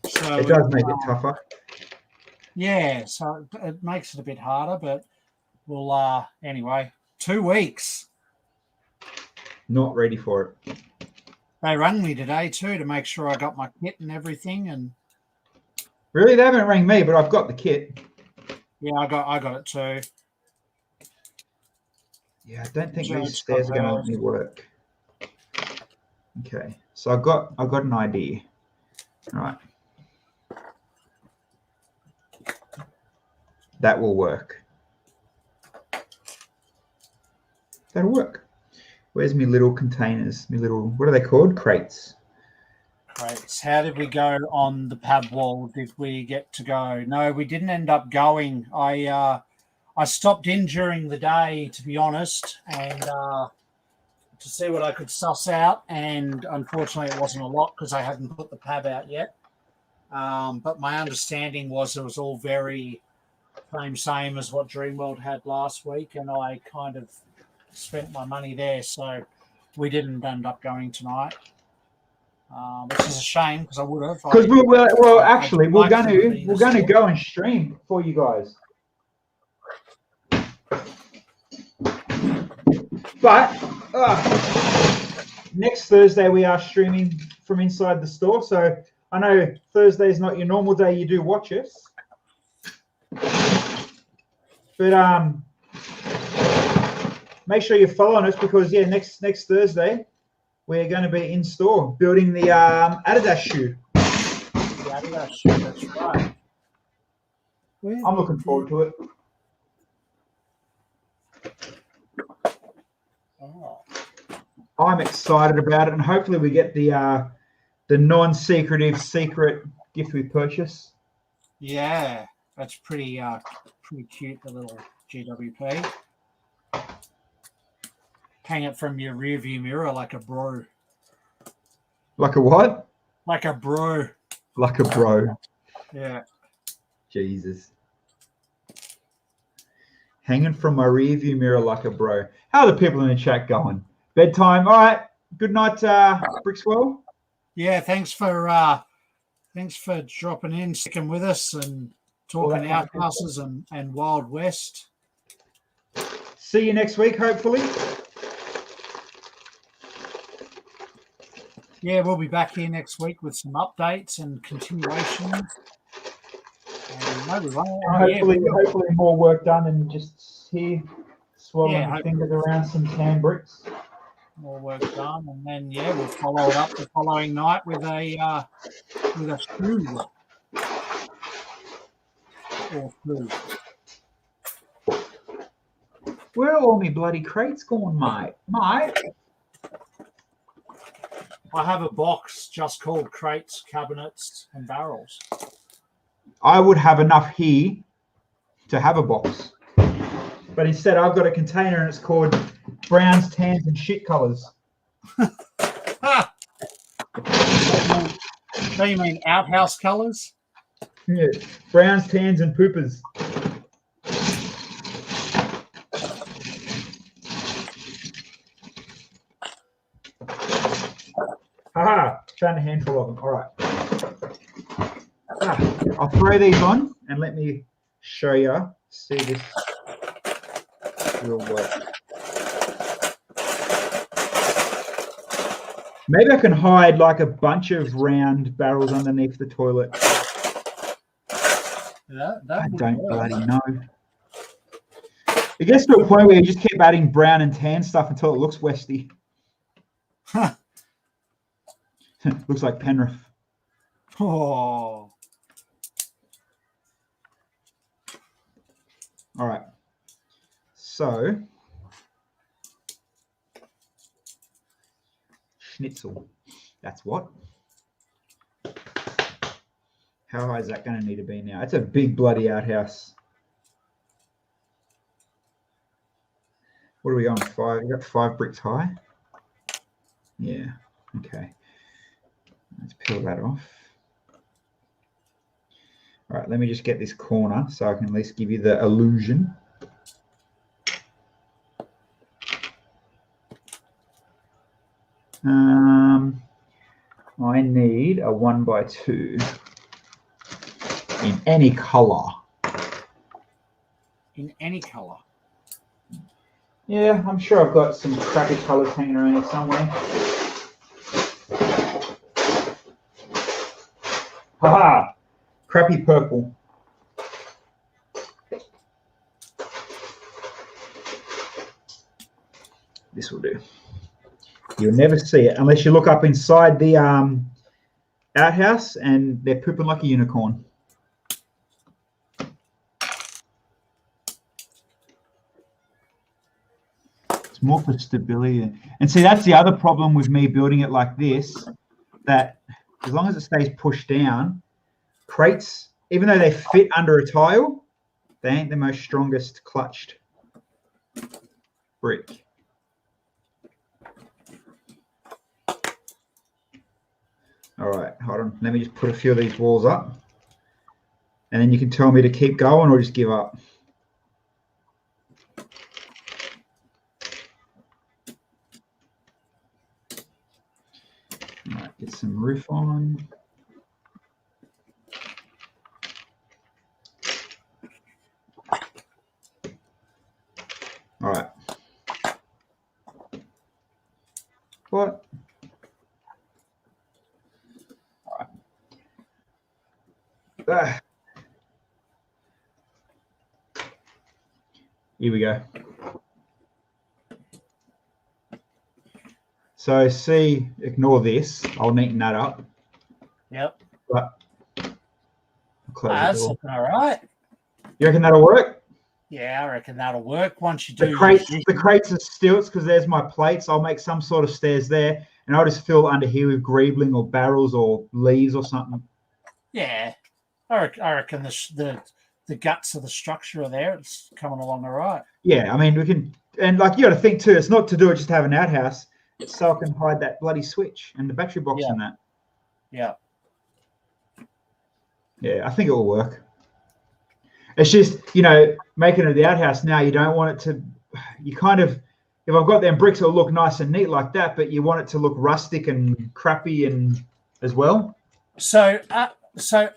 So it does make it tougher. Yeah, so it makes it a bit harder, but we'll anyway, 2 weeks. Not ready for it. They rang me today too to make sure I got my kit and everything. And really, they haven't rang me, but I've got the kit. Yeah, I got it too. Yeah, I don't think these stairs are going to let me work. Okay, so I've got an idea. All right. That will work. That'll work. Where's my little containers? My little, what are they called? Crates. Crates. How did we go on the pub wall? Did we get to go? No, we didn't end up going. I stopped in during the day, to be honest, and to see what I could suss out. And unfortunately, it wasn't a lot because I hadn't put the pub out yet. But my understanding was it was all very same as what Dreamworld had last week, and I kind of spent my money there, so we didn't end up going tonight, which is a shame because I would have. Because we're going to go and stream for you guys. But next Thursday we are streaming from inside the store, so I know Thursday is not your normal day you do watch us. But make sure you're following us because next Thursday we're going to be in store building the Adidas shoe. The Adidas shoe, that's right. I'm looking forward to it. Oh. I'm excited about it, and hopefully we get the non-secretive secret gift we purchase. Yeah, that's pretty cute, the little GWP. Hang it from your rear view mirror like a bro. Like a what? Like a bro. Like a bro. Yeah. Jesus. Hanging from my rear view mirror like a bro. How are the people in the chat going? Bedtime. All right. Good night, Brixwell. Yeah, thanks for dropping in, sticking with us and talking outhouses and Wild West. See you next week, hopefully. yeah, we'll be back here next week with some updates and continuations. And no, we won't. Hopefully more work done than just here swallowing Yeah, your fingers around some tan bricks. More work done, and then we'll follow it up the following night with a stew or food. Where are all my bloody crates gone, mate? Mate? I have a box just called crates, cabinets, and barrels. I would have enough here to have a box. But instead, I've got a container and it's called browns, tans, and shit colours. So you mean outhouse colours? Yeah, browns, tans, and poopers. Haha, found a handful of them. All right. I'll throw these on and let me show you. See this will work. Maybe I can hide like a bunch of round barrels underneath the toilet. I don't bloody know. It gets to a point where you just keep adding brown and tan stuff until it looks westy. Looks like Penrith. Oh. All right. So, schnitzel. That's what. How high is that going to need to be now? It's a big bloody outhouse. What are we on? 5? You got 5 bricks high? Yeah. Okay. Let's peel that off. All right, let me just get this corner so I can at least give you the illusion. I need a 1x2 in any color. In any color? Yeah, I'm sure I've got some crappy colors hanging around here somewhere. Haha! Crappy purple. This will do. You'll never see it unless you look up inside the outhouse and they're pooping like a unicorn. It's more for stability. And see, that's the other problem with me building it like this, that as long as it stays pushed down, crates, even though they fit under a tile, they ain't the most strongest clutched brick. All right, hold on. Let me just put a few of these walls up. And then you can tell me to keep going or just give up. All right, get some roof on. All right. What? All right. Here we go. So see, ignore this. I'll neaten that up. Yep. But That's looking all right. You reckon that'll work? Yeah, I reckon that'll work once you do. The crates are stilts because there's my plates. I'll make some sort of stairs there, and I'll just fill under here with greebling or barrels or leaves or something. Yeah, I reckon the guts of the structure are there. It's coming along all right. Yeah, I mean we can, and like you got to think too. It's not to do it just to have an outhouse. It's so I can hide that bloody switch and the battery box and that. Yeah. Yeah, I think it will work. It's just, you know, making it the outhouse now, you don't want it to, you kind of, if I've got them bricks, it'll look nice and neat like that, but you want it to look rustic and crappy and as well. So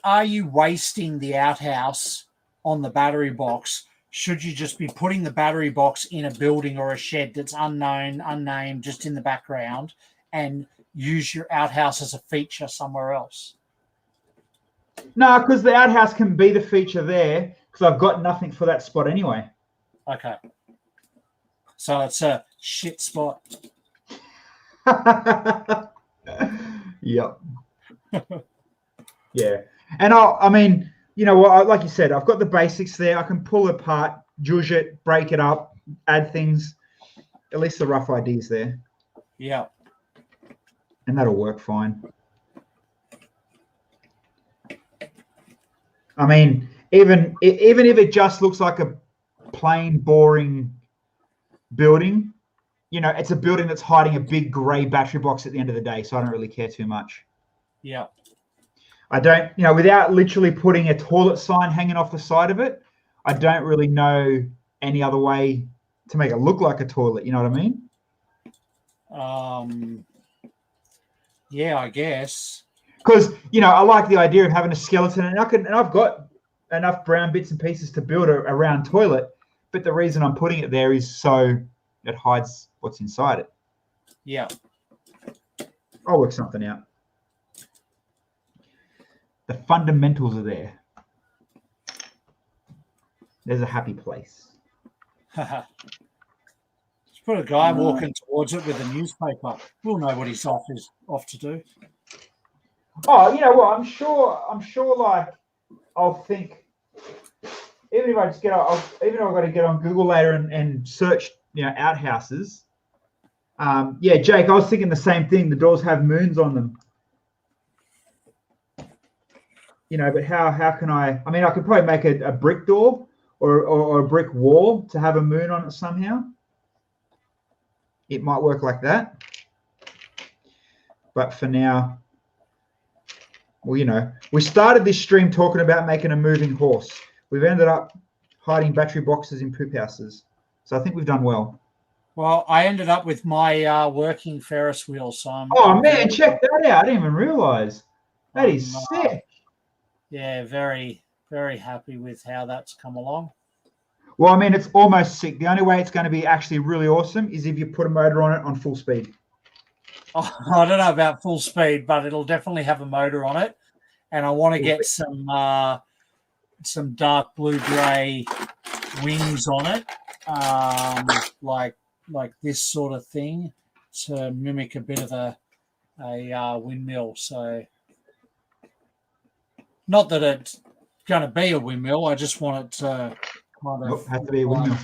are you wasting the outhouse on the battery box? Should you just be putting the battery box in a building or a shed that's unknown, unnamed, just in the background, and use your outhouse as a feature somewhere else? No, because the outhouse can be the feature there because I've got nothing for that spot anyway. Okay. So it's a shit spot. Yep. Yeah. And I mean, you know what? Like you said, I've got the basics there. I can pull it apart, juice it, break it up, add things. At least the rough idea's there. Yeah. And that'll work fine. I mean, even if it just looks like a plain, boring building, you know, it's a building that's hiding a big grey battery box at the end of the day, so I don't really care too much. Yeah. I don't, you know, without literally putting a toilet sign hanging off the side of it, I don't really know any other way to make it look like a toilet. You know what I mean? Yeah, I guess. Because, you know, I like the idea of having a skeleton, and I've got enough brown bits and pieces to build a round toilet, but the reason I'm putting it there is so it hides what's inside it. Yeah. I'll work something out. The fundamentals are there. There's a happy place. Just put a guy walking towards it with a newspaper. We'll know what he's off to do. Oh, you know what? I'm sure. Like, I'll think. Even if I just even if I've got to get on Google later and search, you know, outhouses. Yeah, Jake, I was thinking the same thing. The doors have moons on them. You know, but how can I? I mean, I could probably make a brick door or a brick wall to have a moon on it somehow. It might work like that. But for now, well, you know, we started this stream talking about making a moving horse. We've ended up hiding battery boxes in poop houses. So I think we've done well. Well, I ended up with my working Ferris wheel. So oh, man, check that out. I didn't even realize. That is sick. Yeah, very, very happy with how that's come along. Well, I mean, it's almost sick. The only way it's going to be actually really awesome is if you put a motor on it on full speed. Oh, I don't know about full speed, but it'll definitely have a motor on it. And I want to get some dark blue-grey wings on it, like this sort of thing, to mimic a bit of a windmill. So, not that it's going to be a windmill. I just want it to kind of have to be a windmill.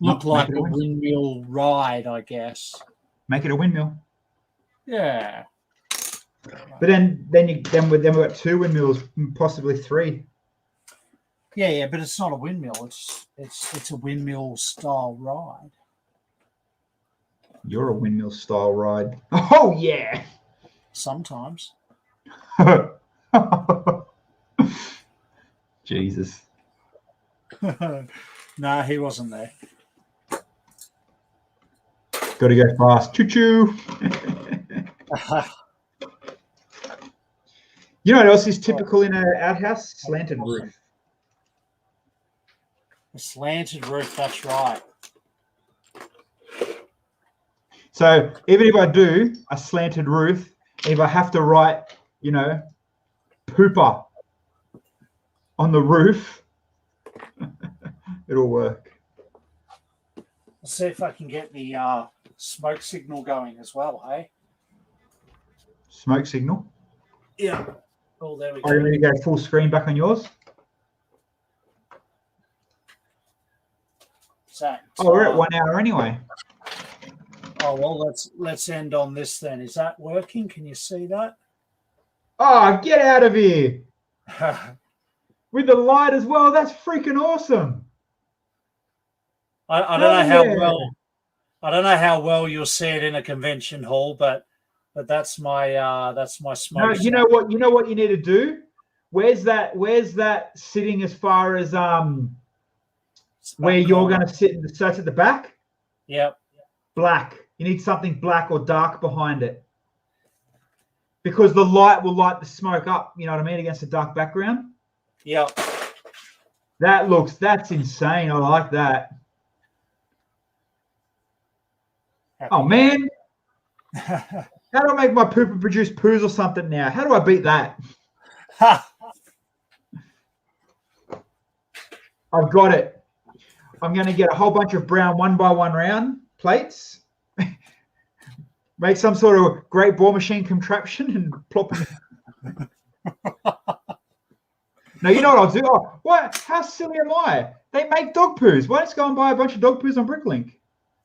Look like a windmill ride, I guess. Make it a windmill. Yeah. But then we've got two windmills, possibly three. Yeah, but it's not a windmill. It's a windmill style ride. You're a windmill style ride. Oh yeah. Sometimes. Jesus. No, he wasn't there. Got to go fast. Choo choo. You know what else is typical in an outhouse? Slanted roof. A slanted roof, that's right. So even if I do a slanted roof, if I have to write, you know, pooper on the roof, it'll work. I'll see if I can get the smoke signal going as well, hey? Smoke signal? Yeah. Oh, there we go. Are you ready to go full screen back on yours? So, we're at 1 hour anyway. Oh, well, let's end on this then. Is that working? Can you see that? Oh, get out of here. With the light as well. That's freaking awesome. I don't know how well. I don't know how well you'll see it in a convention hall, but that's my smoke. No, you know what you need to do? Where's that sitting as far as where you're going to sit? So it's at the back. Yep. Black. You need something black or dark behind it, because the light will light the smoke up. You know what I mean, against a dark background. Yep. That's insane. I like that. Oh man, How do I make my pooper produce poos or something now? How do I beat that? Ha! I've got it. I'm going to get a whole bunch of brown 1x1 round plates, make some sort of great ball machine contraption and plop them in. No, you know what I'll do? Oh, what? How silly am I? They make dog poos. Why don't you go and buy a bunch of dog poos on Bricklink?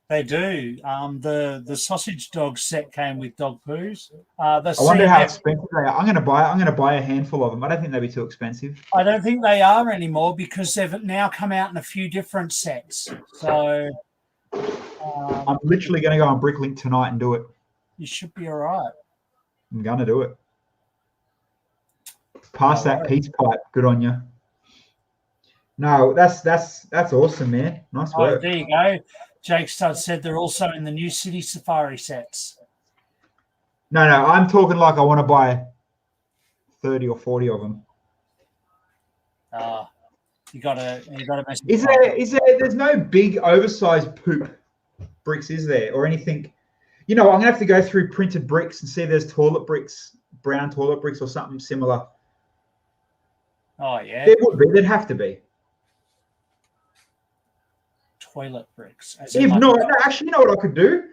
They do. The sausage dog set came with dog poos. I wonder how expensive they are. I'm going to buy a handful of them. I don't think they'd be too expensive. I don't think they are anymore because they've now come out in a few different sets. So I'm literally going to go on Bricklink tonight and do it. You should be all right. I'm going to do it. Pass that peace pipe. Good on you. No, that's awesome, man. Nice work. Oh, there you go. Jake Stud said they're also in the new City Safari sets. No, I'm talking like I want to buy 30 or 40 of them. You gotta mess. There's no big oversized poop bricks, is there, or anything? You know, I'm gonna have to go through printed bricks and see if there's toilet bricks, brown toilet bricks, or something similar. Oh yeah, there would be. There'd have to be toilet bricks. If not, actually, you know what I could do,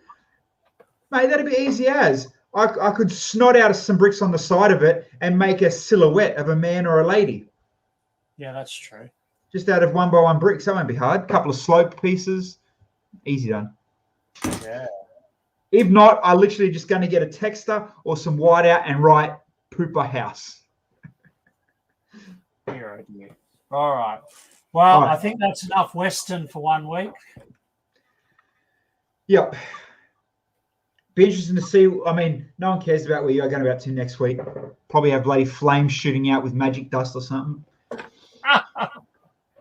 mate? That'd be easy as I could snot out some bricks on the side of it and make a silhouette of a man or a lady. Yeah, that's true. Just out of 1x1 bricks, that won't be hard. A couple of slope pieces, easy done. Yeah. If not, I'm literally just going to get a texter or some whiteout and write "Pooper House." Your idea. All right. Well, I think that's enough Western for 1 week. Yep. Be interesting to see. I mean, no one cares about where you're going to next week. Probably have bloody flames shooting out with magic dust or something.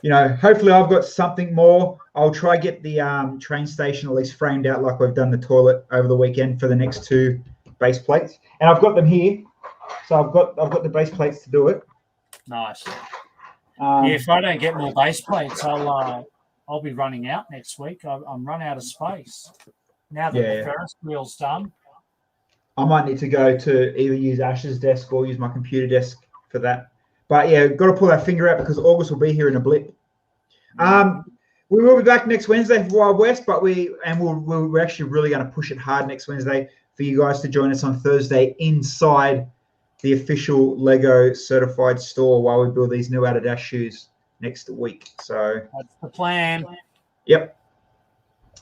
You know, hopefully I've got something more. I'll try get the train station at least framed out like we've done the toilet over the weekend for the next 2 base plates. And I've got them here. So I've got the base plates to do it. Nice. If I don't get more base plates, I'll be running out next week. I'm run out of space. Now that the Ferris wheel's done. I might need to go to either use Ash's desk or use my computer desk for that. But yeah, got to pull our finger out because August will be here in a blip. We will be back next Wednesday for Wild West, but we're actually really going to push it hard next Wednesday for you guys to join us on Thursday inside the official Lego certified store while we build these new Adidas shoes next week. So that's the plan. Yep.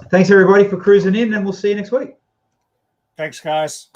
Thanks everybody for cruising in, and we'll see you next week. Thanks, guys.